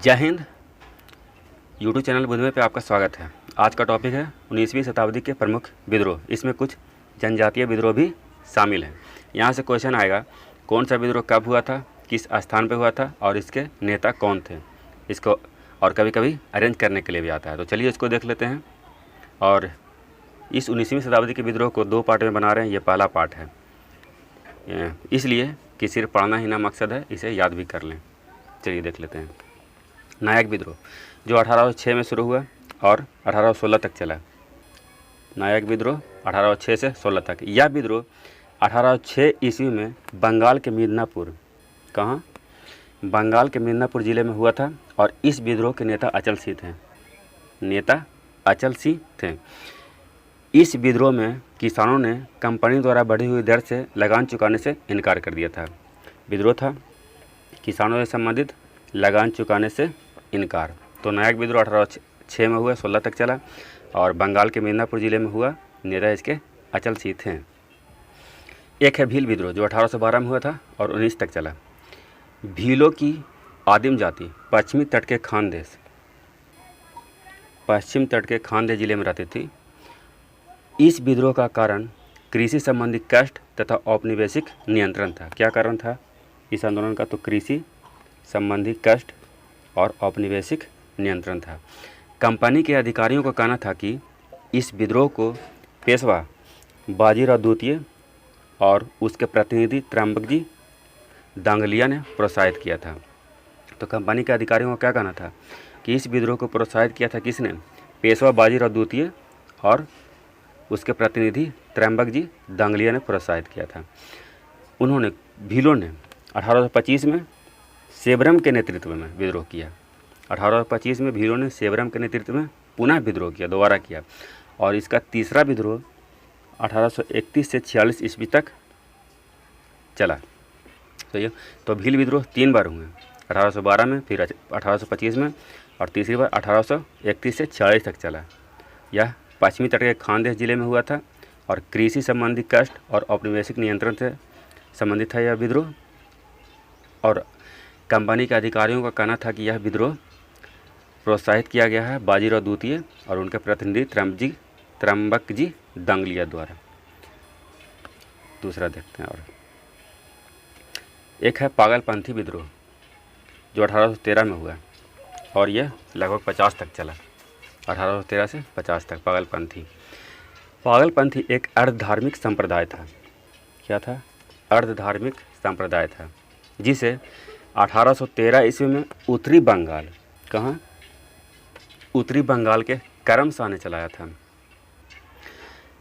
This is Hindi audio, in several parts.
जय हिंद। यूट्यूब चैनल बुधवे पे आपका स्वागत है। आज का टॉपिक है 19वीं शताब्दी के प्रमुख विद्रोह। इसमें कुछ जनजातीय विद्रोह भी शामिल हैं। यहाँ से क्वेश्चन आएगा कौन सा विद्रोह कब हुआ था, किस स्थान पे हुआ था और इसके नेता कौन थे। इसको और कभी कभी अरेंज करने के लिए भी आता है। तो चलिए इसको देख लेते हैं। और इस 19वीं शताब्दी के विद्रोह को दो पार्ट में बना रहे हैं। ये पहला पार्ट है, इसलिए कि सिर्फ पढ़ना ही ना मकसद है, इसे याद भी कर लें। चलिए देख लेते हैं। नायक विद्रोह जो 1806 में शुरू हुआ और 1816 तक चला। नायक विद्रोह 1806 से 16 तक। यह विद्रोह 1806 ईस्वी में बंगाल के मिदनापुर, कहाँ, बंगाल के मिदनापुर ज़िले में हुआ था। और इस विद्रोह के नेता अचल सिंह थे। नेता अचल सिंह थे। इस विद्रोह में किसानों ने कंपनी द्वारा बढ़ी हुई दर से लगान चुकाने से इनकार कर दिया था। विद्रोह था किसानों से संबंधित, लगान चुकाने से इनकार। तो नायक विद्रोह 1806 में हुआ, 16 तक चला और बंगाल के मिदनापुर ज़िले में हुआ। नेता इसके अचल सिंह थे। एक है भील विद्रोह जो 1812 में हुआ था और 19 तक चला। भीलों की आदिम जाति पश्चिमी तट के खानदेश, पश्चिम तट के खानदेश ज़िले में रहती थी। इस विद्रोह का कारण कृषि संबंधी कष्ट तथा औपनिवेशिक नियंत्रण था। क्या कारण था इस आंदोलन का? तो कृषि संबंधी कष्ट और औपनिवेशिक नियंत्रण था। कंपनी के अधिकारियों का कहना था कि इस विद्रोह को पेशवा बाजीराव द्वितीय और उसके प्रतिनिधि त्र्यंबकजी दांगलिया ने प्रोत्साहित किया था। तो कंपनी के अधिकारियों का क्या कहना था कि इस विद्रोह को प्रोत्साहित किया था किसने? पेशवा बाजीराव द्वितीय और उसके प्रतिनिधि त्र्यंबकजी दांगलिया ने प्रोत्साहित किया था। उन्होंने, भीलों ने 1825 में सेबरम के नेतृत्व में विद्रोह किया। 1825 में भीलों ने सेबरम के नेतृत्व में पुनः विद्रोह किया, दोबारा किया। और इसका तीसरा विद्रोह 1831 से 46 ईस्वी तक चला। तो भील विद्रोह 3 बार हुए, 1812 में, फिर 1825 में और तीसरी बार 1831 से 46 तक चला। यह पश्चिमी तट के खानदेश जिले में हुआ था और कृषि संबंधी कष्ट और औपनिवेशिक नियंत्रण से संबंधित था यह विद्रोह। और कंपनी के अधिकारियों का कहना था कि यह विद्रोह प्रोत्साहित किया गया है बाजीराव द्वितीय और उनके प्रतिनिधि त्र्यंबकजी दांगलिया द्वारा। दूसरा देखते हैं। और एक है पागलपंथी विद्रोह जो 1813 में हुआ और यह लगभग 50 तक चला। 1813 से 50 तक पागलपंथी एक अर्धधार्मिक संप्रदाय था। क्या था? अर्धधार्मिक संप्रदाय था, जिसे 1813 ईस्वी में उत्तरी बंगाल, कहाँ, उत्तरी बंगाल के करमशाह ने चलाया था।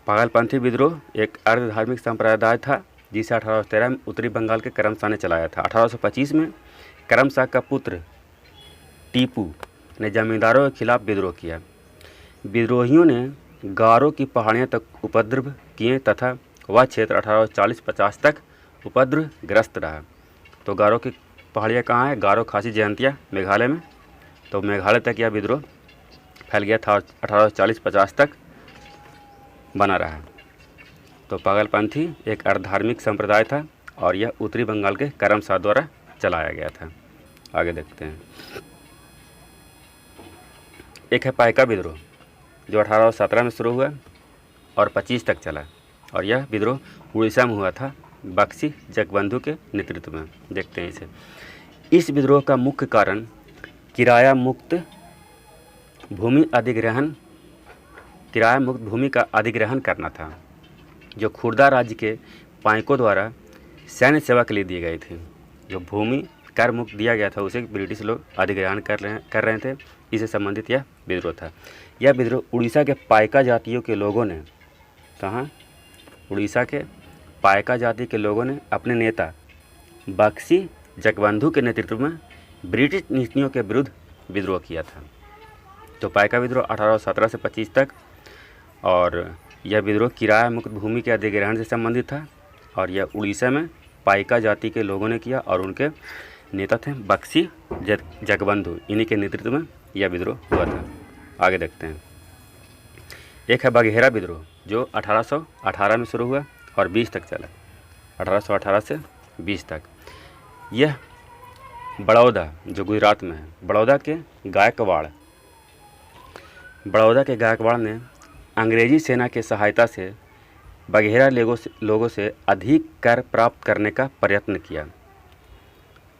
पागलपंथी विद्रोह एक अर्धधार्मिक संप्रदाय था जिसे 1813 में उत्तरी बंगाल के करमशाह ने चलाया था। 1825 में करमशाह का पुत्र टीपू ने जमींदारों के खिलाफ विद्रोह किया। विद्रोहियों ने गारो की पहाड़ियों तक उपद्रव किए तथा वह क्षेत्र 1840-50 तक उपद्रवग्रस्त रहा। तो गारो की पहाड़ियाँ कहाँ है? गारो खासी जयंतिया मेघालय में। तो मेघालय तक यह विद्रोह फैल गया था और 1840-50 तक बना रहा। तो पागलपंथी एक अर्धधार्मिक संप्रदाय था और यह उत्तरी बंगाल के करमशाह द्वारा चलाया गया था। आगे देखते हैं। एक है पाइका विद्रोह जो 1817 में शुरू हुआ और 25 तक चला और यह विद्रोह उड़ीसा में हुआ था, बक्सी जगबंधु के नेतृत्व में। देखते हैं इसे। इस विद्रोह का मुख्य कारण किराया मुक्त भूमि का अधिग्रहण करना था, जो खुर्दा राज्य के पाइकों द्वारा सैन्य सेवा के लिए दिए गए थे। जो भूमि कर मुक्त दिया गया था उसे ब्रिटिश लोग अधिग्रहण कर रहे थे। इससे संबंधित यह विद्रोह था। यह विद्रोह उड़ीसा के पाइका जातियों के लोगों ने, कहाँ, उड़ीसा के पाइका जाति के लोगों ने अपने नेता बक्सी जगबंधु के नेतृत्व में ब्रिटिश नीतियों के विरुद्ध विद्रोह किया था। तो पाइका विद्रोह 1817 से 25 तक और यह विद्रोह किराया मुक्त भूमि के अधिग्रहण से संबंधित था और यह उड़ीसा में पाइका जाति के लोगों ने किया और उनके नेता थे बक्सी जगबंधु। इन्हीं के नेतृत्व में यह विद्रोह हुआ था। आगे देखते हैं। एक है बघेरा विद्रोह जो 1818 में शुरू हुआ और 20 तक चला। 1818 से 20 तक। यह बड़ौदा जो गुजरात में है, बड़ौदा के गायकवाड़ ने अंग्रेजी सेना की सहायता से बघेरा लोगों से अधिक कर प्राप्त करने का प्रयत्न किया।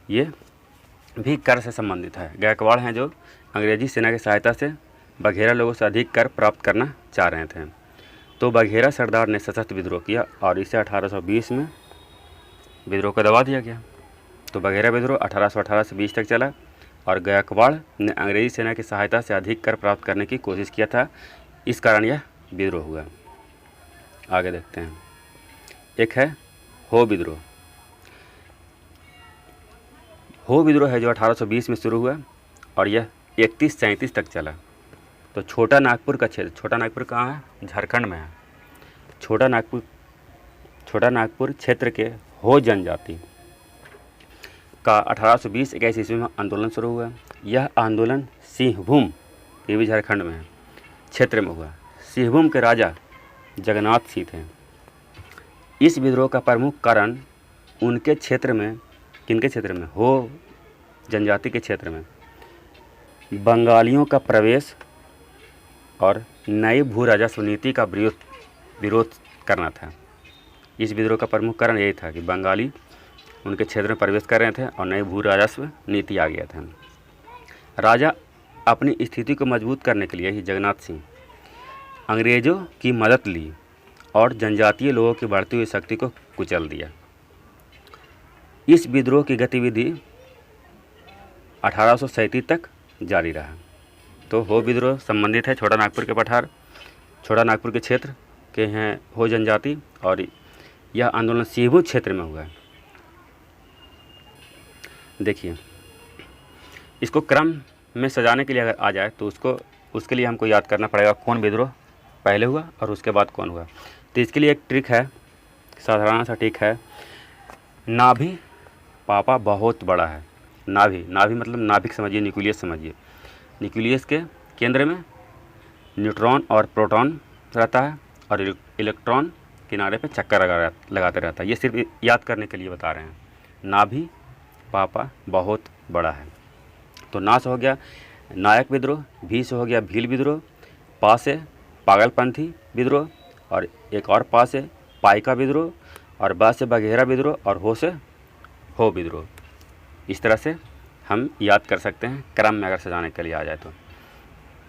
ये भी कर से संबंधित है। गायकवाड़ हैं जो अंग्रेजी सेना की सहायता से बघेरा लोगों से अधिक कर प्राप्त करना चाह रहे थे। तो बघेरा सरदार ने सशस्त्र विद्रोह किया और इसे 1820 में विद्रोह को दबा दिया गया। तो बघेरा विद्रोह 1818 से 20 तक चला और गायकवाड़ ने अंग्रेजी सेना की सहायता से अधिक कर प्राप्त करने की कोशिश किया था, इस कारण यह विद्रोह हुआ। आगे देखते हैं। एक है हो विद्रोह। हो विद्रोह है जो 1820 में शुरू हुआ और यह 31-37 तक चला। तो छोटा नागपुर का क्षेत्र, छोटा नागपुर कहाँ है? झारखंड में है। छोटा नागपुर क्षेत्र के हो जनजाति का 1820-21 ईस्वी में आंदोलन शुरू हुआ। यह आंदोलन सिंहभूम, ये भी झारखंड में है, क्षेत्र में हुआ। सिंहभूम के राजा जगन्नाथ सिंह थे। इस विद्रोह का प्रमुख कारण उनके क्षेत्र में, किनके क्षेत्र में? हो जनजाति के क्षेत्र में बंगालियों का प्रवेश और नई भू राजस्व नीति का विरोध करना था। इस विद्रोह का प्रमुख कारण यही था कि बंगाली उनके क्षेत्र में प्रवेश कर रहे थे और नई भू राजस्व नीति आ गया था। राजा अपनी स्थिति को मजबूत करने के लिए ही जगन्नाथ सिंह अंग्रेज़ों की मदद ली और जनजातीय लोगों की बढ़ती हुई शक्ति को कुचल दिया। इस विद्रोह की गतिविधि 1837 तक जारी रहा। तो हो विद्रोह संबंधित है छोटा नागपुर के पठार, छोटा नागपुर के क्षेत्र के हैं हो जनजाति, और यह आंदोलन सिंहभूम क्षेत्र में हुआ है। देखिए, इसको क्रम में सजाने के लिए अगर आ जाए तो उसके लिए हमको याद करना पड़ेगा कौन विद्रोह पहले हुआ और उसके बाद कौन हुआ। तो इसके लिए एक ट्रिक है, साधारण सा ट्रिक है। नाभि पापा बहुत बड़ा है। नाभि मतलब नाभिक समझिए, न्यूक्लियस समझिए। न्यूक्लियस के केंद्र में न्यूट्रॉन और प्रोटॉन रहता है और इलेक्ट्रॉन किनारे पे चक्कर लगाते रहता है। ये सिर्फ याद करने के लिए बता रहे हैं। नाभि पापा बहुत बड़ा है। तो ना से हो गया नायक विद्रोह, भी से हो गया भील विद्रोह, पा से पागलपंथी विद्रोह, और एक और पा से पाइका विद्रोह, और बा से बघेरा विद्रोह, और हो से हो विद्रोह। इस तरह से हम याद कर सकते हैं क्रम में अगर सजाने के लिए आ जाए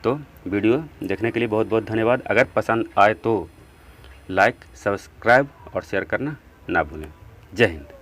तो वीडियो देखने के लिए बहुत बहुत धन्यवाद। अगर पसंद आए तो लाइक, सब्सक्राइब और शेयर करना ना भूलें। जय हिंद।